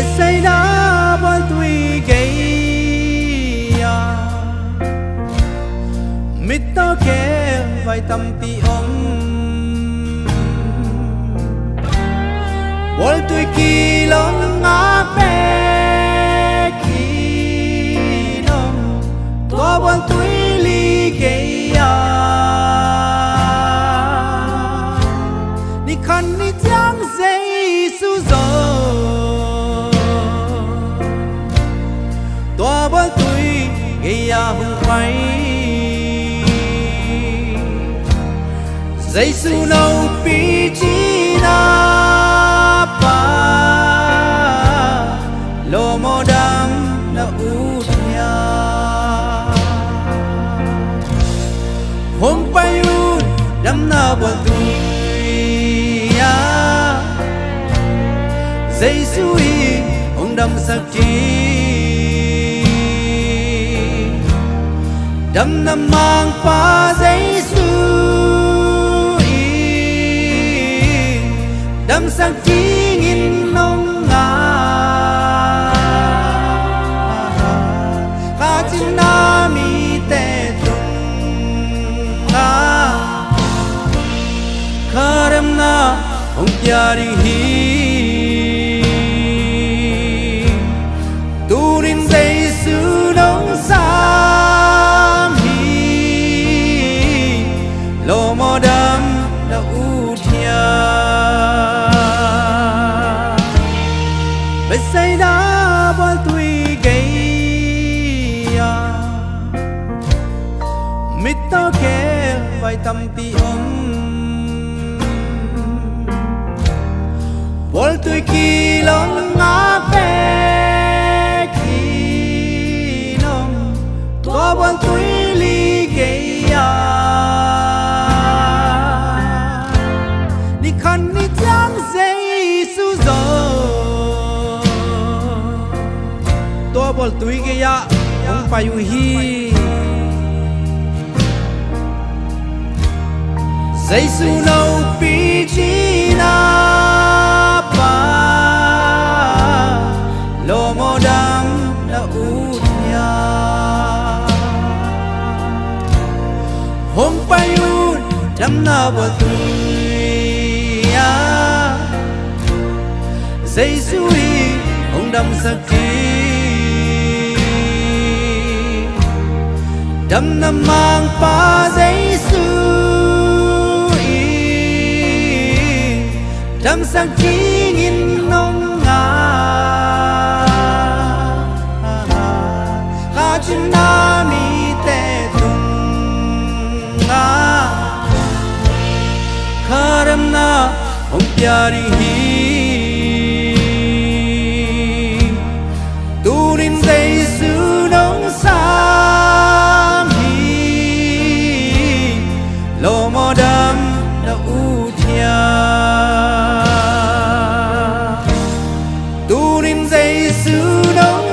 say na bon tui gay ya mit to ke vai tam pi om bol tui ki long nga pe ki long to bon tui li gay ya ni khan ni jang sei su zo bol tui gaya hung pai dây su nâu pi chi na pa lo mo dam na ut nya hung pai u dam na bol tui ya dây su i hung dam sak chi đâm nằm mang pa Giêsu đâm sang chi nghìn nông ngà khá chín na mi tê tung ngà khá đâm na ông kia đi hi tu đến Giêsu nông sa lo mo dam da uthia be say da bol tui gay ya mit to ke vai tam pi om bol tui ki long nga pe ki long to bol tui li gay ya ni jang sei su zo to bol tui ge ya ong pa yu hi sei su no pi chi na pa lo mo dam na ut nya hong pa yu dam na bol tui Giêsu i ông đâm sắc chi đâm nằm mang pa Giêsu i đâm sắc chi nghìn nông ngà khá chín na mi tê tung ngà khá đâm na ông kia đi hi tu đến Giêsu nông sam hi lo mo dam da uthia tu đến Giêsu nông